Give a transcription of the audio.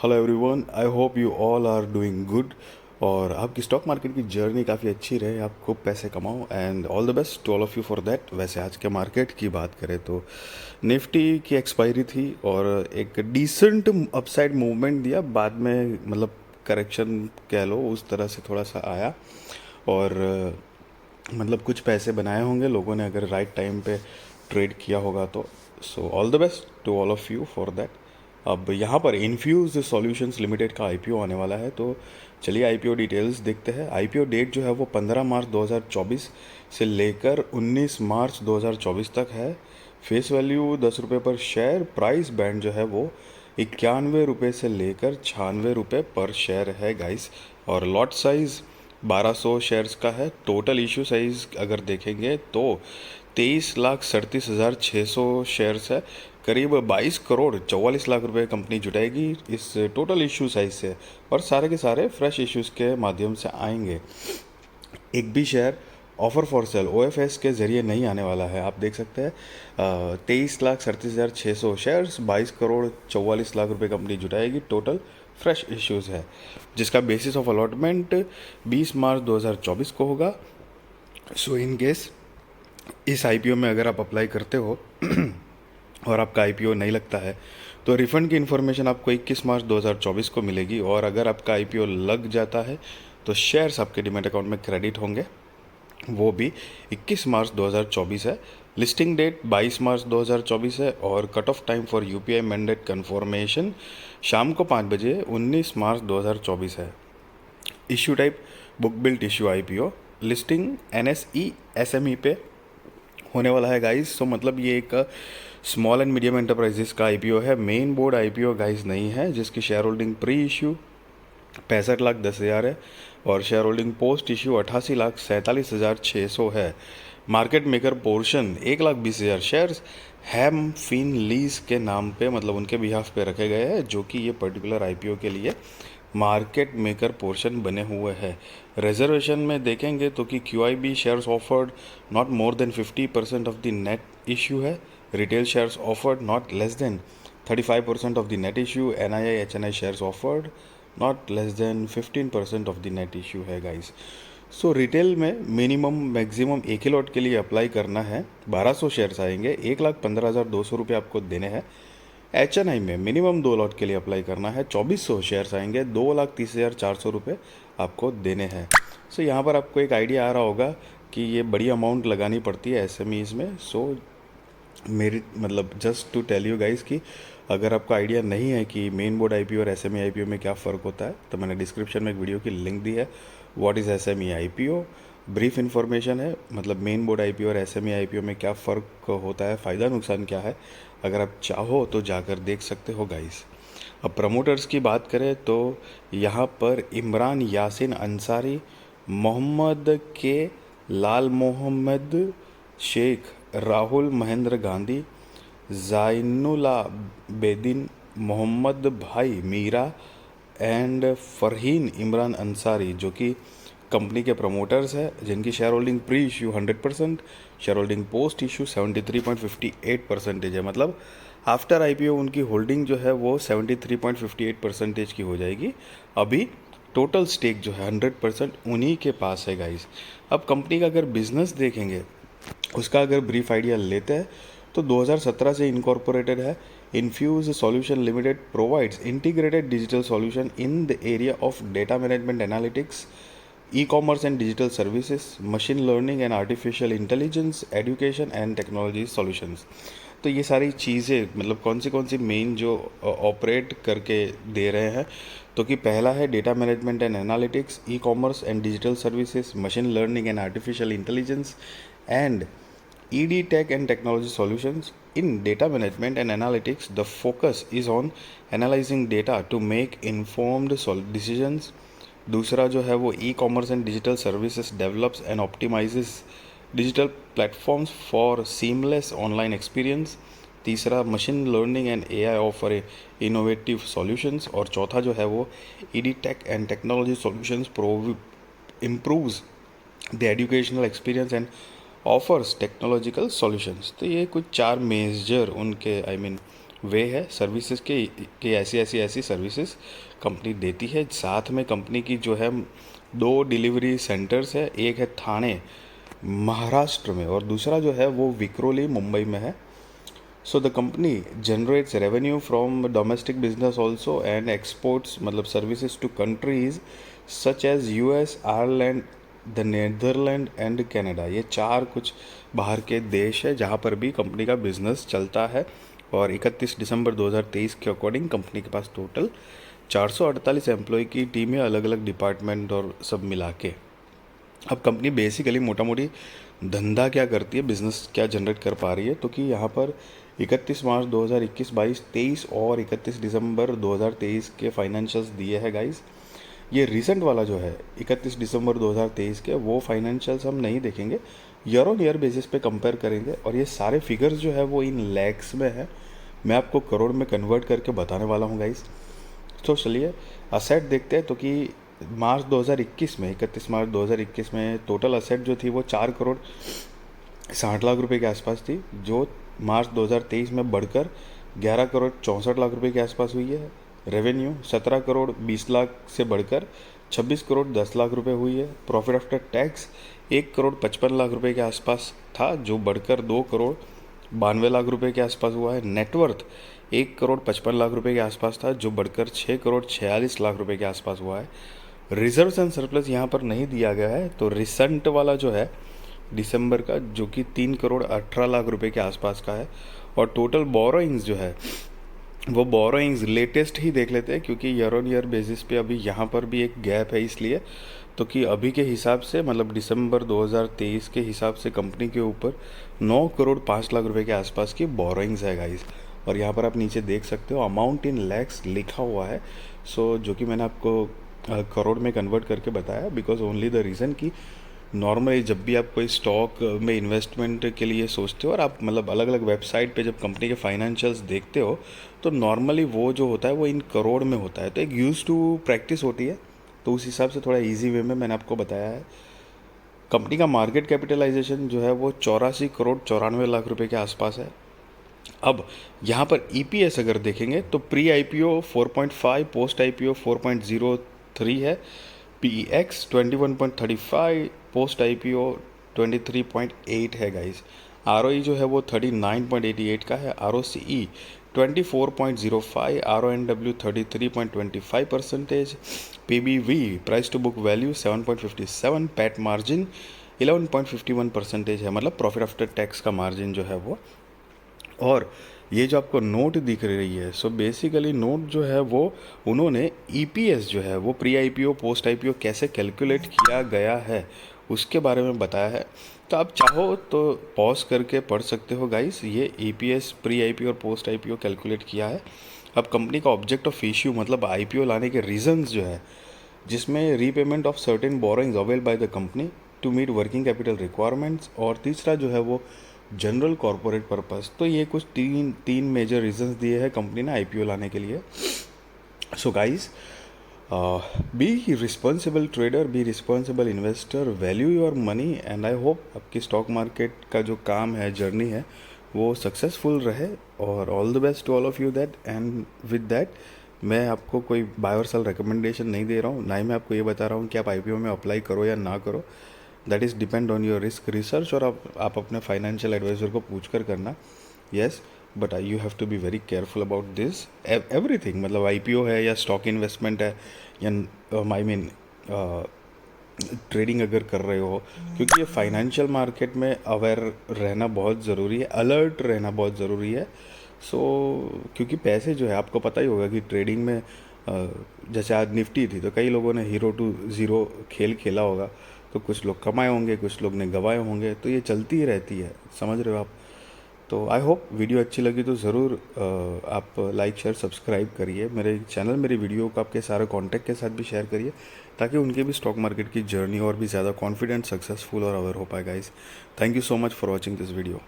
Hello everyone, I hope you all are doing good. और आपकी stock market की journey काफ़ी अच्छी रहे, आप खूब पैसे कमाओ and all the best to all of you for that. वैसे आज के मार्केट की बात करें तो निफ्टी की एक्सपायरी थी और एक डिसेंट अपसाइड मूवमेंट दिया, बाद में मतलब करेक्शन कह लो उस तरह से थोड़ा सा आया। और मतलब कुछ पैसे बनाए होंगे लोगों ने अगर राइट टाइम पे ट्रेड किया होगा तो। So all the best to all of you for that. अब यहाँ पर इन्फ्यूज सॉल्यूशंस लिमिटेड का आईपीओ आने वाला है, तो चलिए आईपीओ डिटेल्स देखते हैं। आईपीओ डेट जो है वो 15 मार्च 2024 से लेकर 19 मार्च 2024 तक है। फेस वैल्यू 10 रुपये पर शेयर। प्राइस बैंड जो है वो 91 रुपये से लेकर 96 रुपये पर शेयर है गाइस। और लॉट साइज़ 1200 शेयर्स का है। टोटल इशू साइज़ अगर देखेंगे तो 23,37,600 शेयर्स है। करीब 22 करोड़ 44 लाख रुपए कंपनी जुटाएगी इस टोटल इशू साइज से, और सारे के सारे फ्रेश इश्यूज के माध्यम से आएंगे। एक भी share offer for sale OFS के जरिए नहीं आने वाला है। आप देख सकते हैं 23,37,600 शेयर्स, 22 करोड़ 44 लाख रुपए कंपनी जुटाएगी। टोटल फ्रेश इश्यूज है जिसका बेसिस ऑफ अलॉटमेंट 20 मार्च 2024 को होगा। सो इन केस इस आईपीओ में अगर आप अप्लाई करते हो और आपका आईपीओ नहीं लगता है तो रिफ़ंड की इन्फॉर्मेशन आपको 21 मार्च 2024 को मिलेगी। और अगर आपका आईपीओ लग जाता है तो शेयर्स आपके डीमैट अकाउंट में क्रेडिट होंगे, वो भी 21 मार्च 2024 है। लिस्टिंग डेट 22 मार्च 2024 है और cut off time for UPI mandate confirmation शाम को 5 बजे 19 मार्च 2024 है। Issue type book built issue IPO. Listing NSE SME पे होने वाला है गाइस। सो मतलब ये एक स्मॉल एंड मीडियम एंटरप्राइजेस का आईपीओ है। मेन बोर्ड आईपीओ गाइस नहीं है, जिसकी शेयर होल्डिंग प्री इश्यू 65,10,000 है और शेयर होल्डिंग पोस्ट इश्यू 88,47,600 है। मार्केट मेकर पोर्शन 1,20,000 शेयर्स हैम फिन लीज के नाम पे, मतलब उनके बिहाफ पे रखे गए हैं, जो कि ये पर्टिकुलर आईपीओ के लिए मार्केट मेकर पोर्शन बने हुए हैं। रिजर्वेशन में देखेंगे तो कि QIB shares offered not more than 50% of the net issue है। Retail shares offered not less than 35% of the net issue. NII HNI shares offered not less than 15% of the net issue है guys. So retail में minimum maximum एक ही lot के लिए apply करना है। 1200 shares आएंगे, 1,15,200 रुपये आपको देने हैं। HNI में मिनिमम 2 लॉट के लिए अप्लाई करना है, 2400 शेयर्स आएंगे, 2,30,400 रुपये आपको देने हैं। सो यहाँ पर आपको एक आइडिया आ रहा होगा कि ये बड़ी अमाउंट लगानी पड़ती है SMEs में। सो मेरी मतलब just to tell you guys कि अगर आपको आइडिया नहीं है कि मेन बोर्ड आईपीओ और एसएमई आईपीओ में क्या फ़र्क होता है, तो मैंने डिस्क्रिप्शन में एक वीडियो की लिंक दी है। What is SME IPO, brief information है, मतलब मेन बोर्ड आईपीओ और एसएमई आईपीओ में क्या फ़र्क होता है, फ़ायदा नुकसान क्या है। अगर आप चाहो तो जाकर देख सकते हो गाइस। अब प्रमोटर्स की बात करें तो यहाँ पर इमरान यासिन अंसारी, मोहम्मद के लाल मोहम्मद शेख, राहुल महेंद्र गांधी, ज़ाइनुला बेदिन, मोहम्मद भाई मीरा एंड फ़रहीन इमरान अंसारी, जो कि कंपनी के प्रमोटर्स हैं, जिनकी share holding pre issue 100%, share holding post issue 73.58% है। मतलब आफ्टर आईपीओ उनकी होल्डिंग जो है वो 73.58% की हो जाएगी। अभी टोटल स्टेक जो है 100% उन्हीं के पास है गाइस। अब कंपनी का अगर बिजनेस देखेंगे, उसका अगर ब्रीफ आइडिया लेते हैं तो 2017 से इनकॉर्पोरेटेड है। Infuse Solution Limited provides integrated digital solution in the area of data management analytics, e-commerce and digital services, machine learning and artificial intelligence, education and technology solutions. तो ये सारी चीज़ें मतलब कौन सी मेन जो ऑपरेट करके दे रहे हैं, तो कि पहला है data management and analytics, e-commerce and digital services, machine learning and artificial intelligence and ED Tech and Technology Solutions. In data management and analytics, the focus is on analyzing data to make informed decisions. दूसरा जो है वो ecommerce and digital services develops and optimises digital platforms for seamless online experience. तीसरा machine learning and AI offer innovative solutions. और चौथा जो है वो ED Tech and Technology Solutions improves the educational experience and offers technological solutions. तो ये कुछ 4 major उनके वे है सर्विसेज के ऐसी सर्विसेज कंपनी देती है। साथ में कंपनी की जो है 2 डिलीवरी सेंटर्स है, एक है ठाणे महाराष्ट्र में और दूसरा जो है वो विक्रोली मुंबई में है। So the company generates revenue from domestic business also and exports मतलब services to countries such as US, Ireland, the Netherland and Canada. ये 4 कुछ बाहर के देश है जहाँ पर भी कंपनी का बिजनेस चलता है। और 31 दिसंबर 2023 के अकॉर्डिंग कंपनी के पास टोटल 448 एम्प्लॉय की टीम है, अलग अलग डिपार्टमेंट और सब मिला के। अब कंपनी बेसिकली मोटा मोटी धंधा क्या करती है, बिजनेस क्या जनरेट कर पा रही है, तो कि यहाँ पर 31 मार्च 2021, 22, 23 और 31 दिसंबर 2023 के फाइनेंशियल्स दिए हैं गाइस। ये रिसेंट वाला जो है 31 दिसंबर 2023 के, वो फाइनेंशियल्स हम नहीं देखेंगे, ईयर ऑन ईयर बेसिस पे कंपेयर करेंगे। और ये सारे फिगर्स जो है वो इन लैक्स में है, मैं आपको करोड़ में कन्वर्ट करके बताने वाला हूँ गाइस। तो चलिए असेट देखते हैं। तो कि मार्च 2021 में 31 मार्च 2021 में टोटल असेट जो थी वो 4 करोड़ 60 लाख रुपए के आसपास थी, जो मार्च 2023 में बढ़कर 11 करोड़ 64 लाख रुपए के आसपास हुई है। रेवेन्यू 17 करोड़ 20 लाख से बढ़कर 26 करोड़ 10 लाख रुपए हुई है। Profit after tax 1 crore 55 lakh रुपए के आसपास था, जो बढ़कर 2 करोड़ 92 लाख रुपए के आसपास हुआ है। नेटवर्थ 1 करोड़ 55 लाख रुपए के आसपास था, जो बढ़कर 6 करोड़ 46 लाख रुपए के आसपास हुआ है। रिजर्व्स एंड सरप्लस यहाँ पर नहीं दिया गया है, तो रिसेंट वाला जो है दिसंबर का, जो कि 3 करोड़ 18 लाख रुपए के आसपास का है। और टोटल बोरोइंग्स जो है वो बोरोइंग्स लेटेस्ट ही देख लेते हैं, क्योंकि ईयर ऑन ईयर बेसिस पे अभी यहाँ पर भी एक गैप है, इसलिए तो कि अभी के हिसाब से मतलब दिसंबर 2023 के हिसाब से कंपनी के ऊपर 9 करोड़ 5 लाख रुपए के आसपास की बोरोइंग्स है गाइस। और यहाँ पर आप नीचे देख सकते हो अमाउंट इन लैक्स लिखा हुआ है। सो जो कि मैंने आपको करोड़ में कन्वर्ट करके बताया, बिकॉज ओनली द रीज़न कि नॉर्मली जब भी आप कोई स्टॉक में इन्वेस्टमेंट के लिए सोचते हो और आप मतलब अलग अलग वेबसाइट पे जब कंपनी के फाइनेंशियल्स देखते हो, तो नॉर्मली वो जो होता है वो इन करोड़ में होता है। तो एक यूज टू प्रैक्टिस होती है, तो उस हिसाब से थोड़ा इजी वे में मैंने आपको बताया है। कंपनी का मार्केट कैपिटलाइजेशन जो है वो 84 करोड़ 94 लाख रुपए के आसपास है। अब यहाँ पर ईपीएस अगर देखेंगे तो प्री आईपीओ 4.5, पोस्ट आईपीओ 4.03 है, पीएक्स 21.35, पोस्ट आईपीओ 23.8 है गाइस। आरओई जो है वो 39.88 का है, ROCE 24.05, RONW 33.25%, PBV price to book value 7.57, PAT margin 11.51% है, मतलब प्रॉफिट आफ्टर टैक्स का मार्जिन जो है वो। और ये जो आपको नोट दिख रही है, सो बेसिकली नोट जो है वो उन्होंने ईपीएस जो है वो प्री आईपीओ पोस्ट आईपीओ कैसे कैलकुलेट किया गया है उसके बारे में बताया है। तो आप चाहो तो पॉज करके पढ़ सकते हो गाइस, ये ईपीएस प्री आईपीओ और पोस्ट आईपीओ कैलकुलेट किया है। अब कंपनी का ऑब्जेक्ट ऑफ इश्यू मतलब आईपीओ लाने के रीजंस जो है, जिसमें repayment of certain borrowings avail by the company to meet working capital requirements, और तीसरा जो है वो जनरल कॉरपोरेट पर्पस। तो ये कुछ तीन मेजर रीजंस दिए हैं कंपनी ने आईपीओ लाने के लिए। So guys, be responsible trader, be responsible investor, value your money, and I hope आपकी स्टॉक मार्केट का जो काम है, जर्नी है, वो सक्सेसफुल रहे। और all the best to all of you that. And with that मैं आपको कोई बाय और सेल रिकमेंडेशन नहीं दे रहा हूँ, ना ही मैं आपको ये बता रहा हूँ कि आप आईपीओ में अप्लाई करो या ना करो। That is depend on your risk research, और आप अपने फाइनेंशियल एडवाइज़र को पूछ कर करना। Yes, but you have to be very careful about this everything, मतलब आईपीओ है या स्टॉक इन्वेस्टमेंट है या आई मीन ट्रेडिंग अगर कर रहे हो, क्योंकि ये फाइनेंशियल मार्केट में अवेयर रहना बहुत ज़रूरी है, अलर्ट रहना बहुत ज़रूरी है। सो क्योंकि पैसे जो है आपको पता ही होगा कि ट्रेडिंग में जैसे आज निफ्टी थी तो कई लोगों ने 0 खेल खेला होगा, तो कुछ लोग कमाए होंगे, कुछ लोग ने गंवाए होंगे, तो ये चलती ही रहती है, समझ रहे हो आप। तो आई होप वीडियो अच्छी लगी तो ज़रूर आप लाइक शेयर सब्सक्राइब करिए मेरे चैनल, मेरी वीडियो को आपके सारे कॉन्टैक्ट के साथ भी शेयर करिए, ताकि उनके भी स्टॉक मार्केट की जर्नी और भी ज़्यादा कॉन्फिडेंट, सक्सेसफुल और अवेयर हो पाए guys. Thank you so much for watching this video.